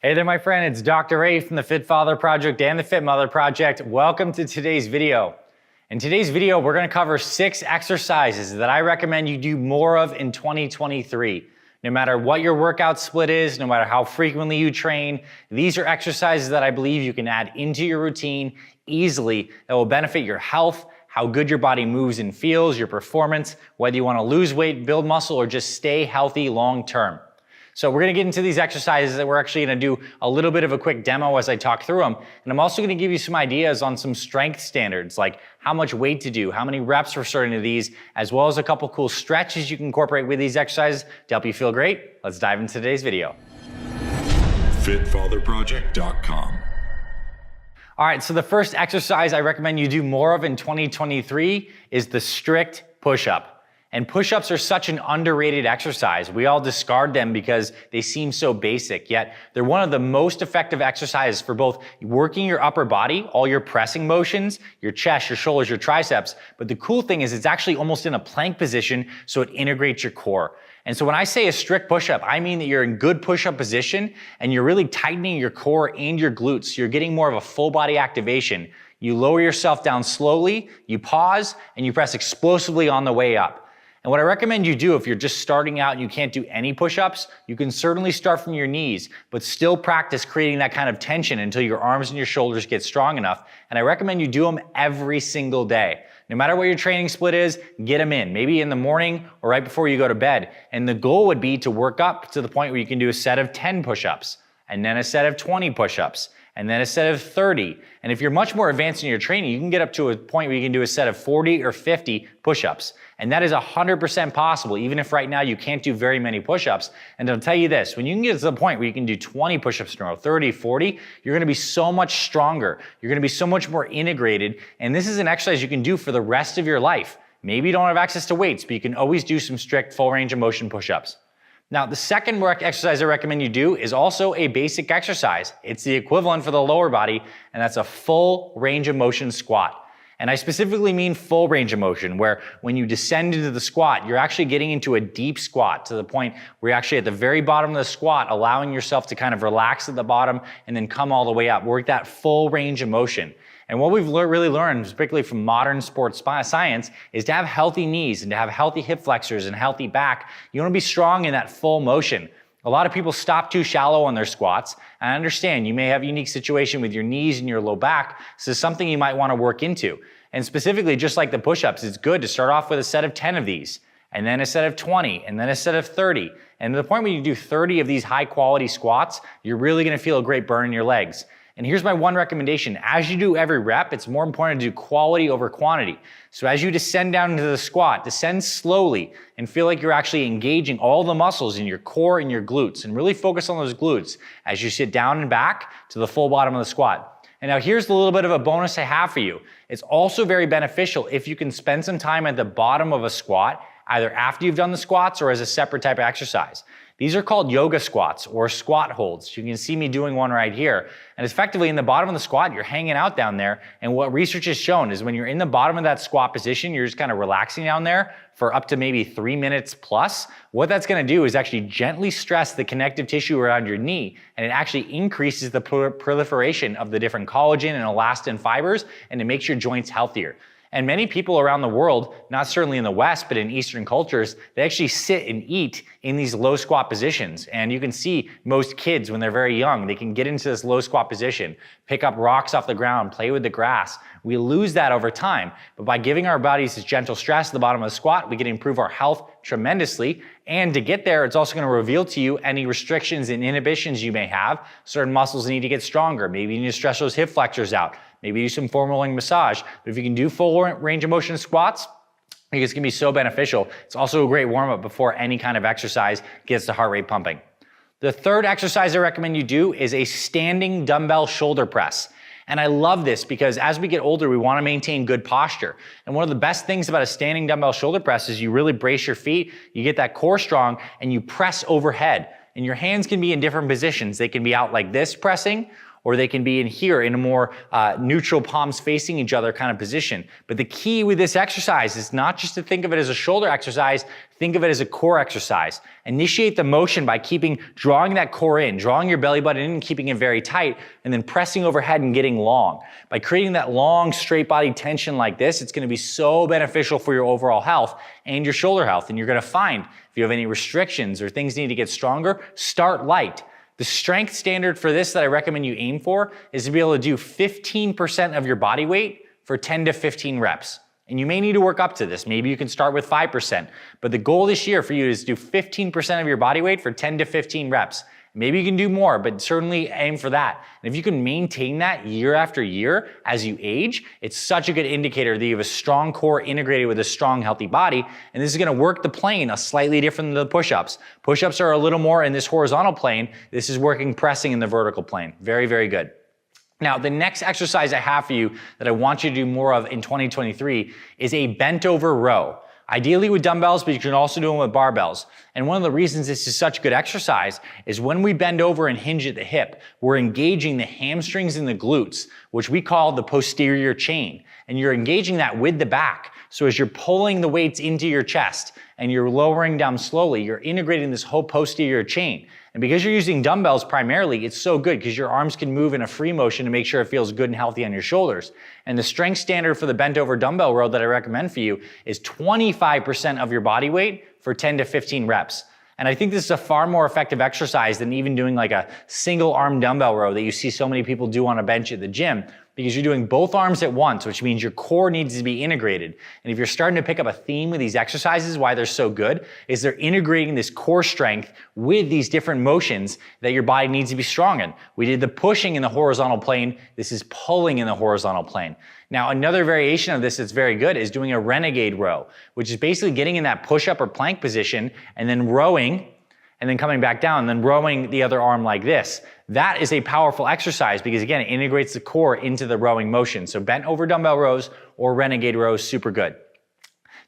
Hey there, my friend. It's Dr. A from the Fit Father Project and the Fit Mother Project. Welcome to today's video. In today's video, we're going to cover 6 exercises that I recommend you do more of in 2023. No matter what your workout split is, no matter how frequently you train, these are exercises that I believe you can add into your routine easily that will benefit your health, how good your body moves and feels, your performance, whether you want to lose weight, build muscle, or just stay healthy long term. So we're gonna get into these exercises that we're actually gonna do a little bit of a quick demo as I talk through them. And I'm also gonna give you some ideas on some strength standards, like how much weight to do, how many reps for certain of these, as well as a couple cool stretches you can incorporate with these exercises to help you feel great. Let's dive into today's video. FitFatherProject.com. All right, so the first exercise I recommend you do more of in 2023 is the strict push-up. And push-ups are such an underrated exercise. We all discard them because they seem so basic, yet they're one of the most effective exercises for both working your upper body, all your pressing motions, your chest, your shoulders, your triceps. But the cool thing is it's actually almost in a plank position, so it integrates your core. And so when I say a strict push-up, I mean that you're in good push-up position and you're really tightening your core and your glutes. You're getting more of a full body activation. You lower yourself down slowly, you pause, and you press explosively on the way up. And what I recommend you do if you're just starting out and you can't do any push-ups, you can certainly start from your knees, but still practice creating that kind of tension until your arms and your shoulders get strong enough. And I recommend you do them every single day. No matter what your training split is, get them in, maybe in the morning or right before you go to bed. And the goal would be to work up to the point where you can do a set of 10 push-ups, and then a set of 20 push-ups, and then a set of 30. And if you're much more advanced in your training, you can get up to a point where you can do a set of 40 or 50 push-ups. And that is 100% possible, even if right now you can't do very many push-ups. And I'll tell you this, when you can get to the point where you can do 20 push-ups in a row, 30, 40, you're gonna be so much stronger. You're gonna be so much more integrated. And this is an exercise you can do for the rest of your life. Maybe you don't have access to weights, but you can always do some strict full range of motion push-ups. Now, the second exercise I recommend you do is also a basic exercise. It's the equivalent for the lower body, and that's a full range of motion squat. And I specifically mean full range of motion, where when you descend into the squat, you're actually getting into a deep squat to the point where you're actually at the very bottom of the squat, allowing yourself to kind of relax at the bottom and then come all the way up. Work that full range of motion. And what we've really learned, particularly from modern sports science, is to have healthy knees and to have healthy hip flexors and healthy back. You want to be strong in that full motion. A lot of people stop too shallow on their squats. I understand you may have a unique situation with your knees and your low back. So it's something you might want to work into. And specifically, just like the push-ups, it's good to start off with a set of 10 of these, and then a set of 20, and then a set of 30. And to the point where you do 30 of these high quality squats, you're really going to feel a great burn in your legs. And here's my one recommendation. As you do every rep, it's more important to do quality over quantity. So as you descend down into the squat, descend slowly and feel like you're actually engaging all the muscles in your core and your glutes, and really focus on those glutes as you sit down and back to the full bottom of the squat. And now here's a little bit of a bonus I have for you. It's also very beneficial if you can spend some time at the bottom of a squat, either after you've done the squats or as a separate type of exercise. These are called yoga squats or squat holds. You can see me doing one right here. And effectively in the bottom of the squat, you're hanging out down there. And what research has shown is when you're in the bottom of that squat position, you're just kind of relaxing down there for up to maybe 3 minutes plus. What that's gonna do is actually gently stress the connective tissue around your knee, and it actually increases the proliferation of the different collagen and elastin fibers, and it makes your joints healthier. And many people around the world, not certainly in the West, but in Eastern cultures, they actually sit and eat in these low squat positions. And you can see most kids, when they're very young, they can get into this low squat position, pick up rocks off the ground, play with the grass. We lose that over time, but by giving our bodies this gentle stress at the bottom of the squat, we can improve our health tremendously. And to get there, it's also going to reveal to you any restrictions and inhibitions you may have. Certain muscles need to get stronger. Maybe you need to stretch those hip flexors out. Maybe do some foam rolling massage. But if you can do full range of motion squats, I think it's going to be so beneficial. It's also a great warm-up before any kind of exercise gets the heart rate pumping. The third exercise I recommend you do is a standing dumbbell shoulder press. And I love this because as we get older, we want to maintain good posture. And one of the best things about a standing dumbbell shoulder press is you really brace your feet, you get that core strong, and you press overhead. And your hands can be in different positions. They can be out like this pressing, or they can be in here in a more neutral palms facing each other kind of position. But the key with this exercise is not just to think of it as a shoulder exercise, think of it as a core exercise. Initiate the motion by drawing that core in, drawing your belly button in and keeping it very tight, and then pressing overhead and getting long. By creating that long, straight body tension like this, it's gonna be so beneficial for your overall health and your shoulder health. And you're gonna find if you have any restrictions or things need to get stronger, start light. The strength standard for this that I recommend you aim for is to be able to do 15% of your body weight for 10 to 15 reps. And you may need to work up to this. Maybe you can start with 5%. But the goal this year for you is to do 15% of your body weight for 10 to 15 reps. Maybe you can do more, but certainly aim for that. And if you can maintain that year after year as you age, it's such a good indicator that you have a strong core integrated with a strong, healthy body. And this is gonna work the plane slightly different than the push-ups. Push-ups are a little more in this horizontal plane. This is working pressing in the vertical plane. Very, very good. Now, the next exercise I have for you that I want you to do more of in 2023 is a bent over row. Ideally with dumbbells, but you can also do them with barbells. And one of the reasons this is such a good exercise is when we bend over and hinge at the hip, we're engaging the hamstrings and the glutes, which we call the posterior chain. And you're engaging that with the back. So as you're pulling the weights into your chest and you're lowering down slowly, you're integrating this whole posterior chain. And because you're using dumbbells primarily, it's so good because your arms can move in a free motion to make sure it feels good and healthy on your shoulders. And the strength standard for the bent over dumbbell row that I recommend for you is 25% of your body weight for 10 to 15 reps. And I think this is a far more effective exercise than even doing like a single arm dumbbell row that you see so many people do on a bench at the gym, because you're doing both arms at once, which means your core needs to be integrated. And if you're starting to pick up a theme with these exercises, why they're so good is they're integrating this core strength with these different motions that your body needs to be strong in. We did the pushing in the horizontal plane. This is pulling in the horizontal plane. Now, another variation of this that's very good is doing a renegade row, which is basically getting in that push-up or plank position and then rowing and then coming back down and then rowing the other arm like this. That is a powerful exercise because, again, it integrates the core into the rowing motion. So bent over dumbbell rows or renegade rows, super good.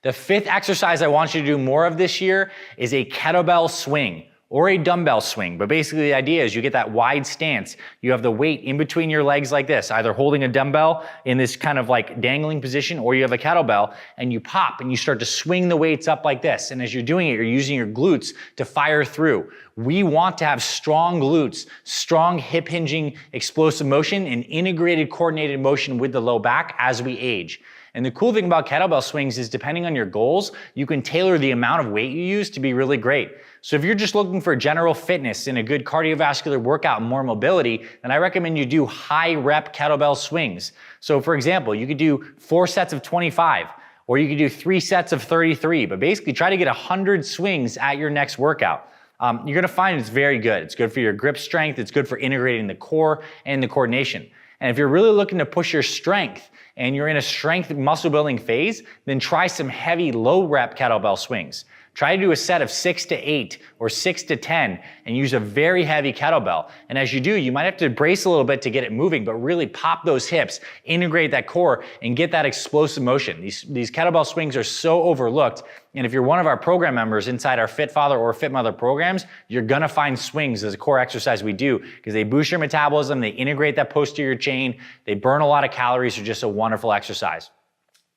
The fifth exercise I want you to do more of this year is a kettlebell swing or a dumbbell swing. But basically the idea is you get that wide stance. You have the weight in between your legs like this, either holding a dumbbell in this kind of like dangling position, or you have a kettlebell and you pop and you start to swing the weights up like this. And as you're doing it, you're using your glutes to fire through. We want to have strong glutes, strong hip hinging explosive motion, and integrated coordinated motion with the low back as we age. And the cool thing about kettlebell swings is depending on your goals, you can tailor the amount of weight you use to be really great. So if you're just looking for general fitness and a good cardiovascular workout and more mobility, then I recommend you do high rep kettlebell swings. So for example, you could do 4 sets of 25, or you could do 3 sets of 33, but basically try to get 100 swings at your next workout. You're gonna find it's very good. It's good for your grip strength. It's good for integrating the core and the coordination. And if you're really looking to push your strength and you're in a strength muscle building phase, then try some heavy low rep kettlebell swings. Try to do a set of 6 to 8 or 6 to 10 and use a very heavy kettlebell. And as you do, you might have to brace a little bit to get it moving, but really pop those hips, integrate that core, and get that explosive motion. These kettlebell swings are so overlooked. And if you're one of our program members inside our Fit Father or Fit Mother programs, you're gonna find swings as a core exercise we do because they boost your metabolism, they integrate that posterior chain, they burn a lot of calories. They're just a wonderful exercise.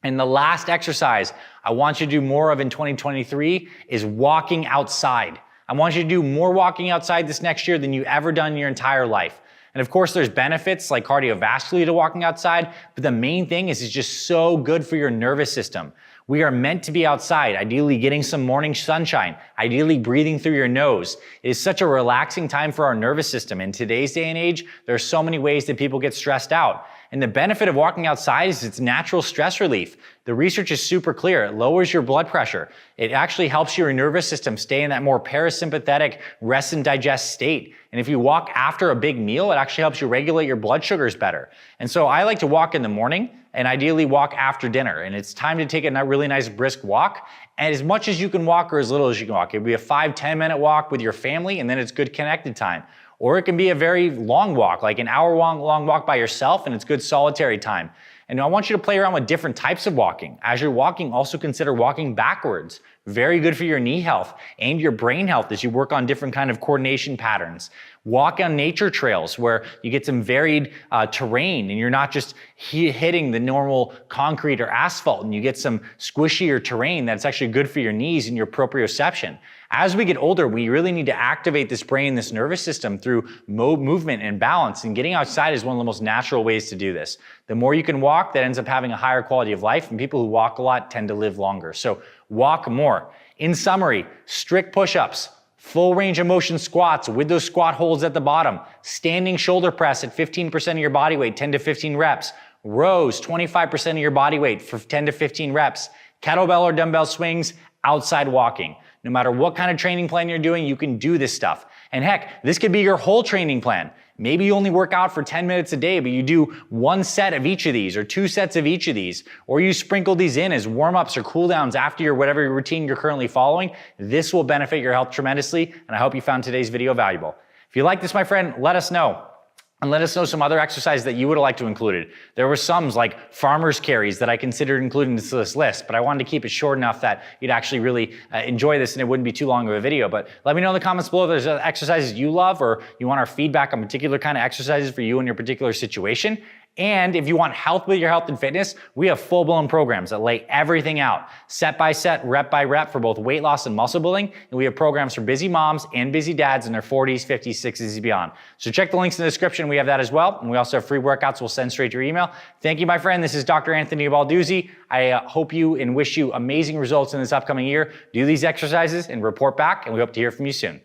And the last exercise I want you to do more of in 2023 is walking outside. I want you to do more walking outside this next year than you've ever done in your entire life. And of course, there's benefits like cardiovascularly to walking outside, but the main thing is it's just so good for your nervous system. We are meant to be outside, ideally getting some morning sunshine, ideally breathing through your nose. It is such a relaxing time for our nervous system. In today's day and age, there are so many ways that people get stressed out. And the benefit of walking outside is it's natural stress relief. The research is super clear. It lowers your blood pressure. It actually helps your nervous system stay in that more parasympathetic rest and digest state. And if you walk after a big meal, it actually helps you regulate your blood sugars better. And so I like to walk in the morning and ideally walk after dinner. And it's time to take a really nice brisk walk. And as much as you can walk or as little as you can walk. It would be a 5-10 minute walk with your family, and then it's good connected time. Or it can be a very long walk, like an hour-long walk by yourself, and it's good solitary time. And I want you to play around with different types of walking. As you're walking, also consider walking backwards. Very good for your knee health and your brain health as you work on different kind of coordination patterns. Walk on nature trails where you get some varied terrain and you're not just hitting the normal concrete or asphalt, and you get some squishier terrain that's actually good for your knees and your proprioception. As we get older, we really need to activate this brain, this nervous system through movement and balance, and getting outside is one of the most natural ways to do this. The more you can walk, that ends up having a higher quality of life, and people who walk a lot tend to live longer. So walk more. In summary, strict push-ups, full range of motion squats with those squat holds at the bottom, standing shoulder press at 15% of your body weight, 10 to 15 reps, rows, 25% of your body weight for 10 to 15 reps, kettlebell or dumbbell swings, outside walking. No matter what kind of training plan you're doing, you can do this stuff. And heck, this could be your whole training plan. Maybe you only work out for 10 minutes a day, but you do 1 set of each of these or 2 sets of each of these, or you sprinkle these in as warm-ups or cool-downs after your whatever routine you're currently following. This will benefit your health tremendously, and I hope you found today's video valuable. If you like this, my friend, let us know. And let us know some other exercises that you would have liked to include. There were some like farmer's carries that I considered including to this list, but I wanted to keep it short enough that you'd actually really enjoy this and it wouldn't be too long of a video. But let me know in the comments below if there's exercises you love or you want our feedback on particular kind of exercises for you in your particular situation. And if you want help with your health and fitness, we have full-blown programs that lay everything out, set by set, rep by rep for both weight loss and muscle building. And we have programs for busy moms and busy dads in their 40s, 50s, 60s, and beyond. So check the links in the description. We have that as well. And we also have free workouts we'll send straight to your email. Thank you, my friend. This is Dr. Anthony Balduzzi. I hope you and wish you amazing results in this upcoming year. Do these exercises and report back, and we hope to hear from you soon.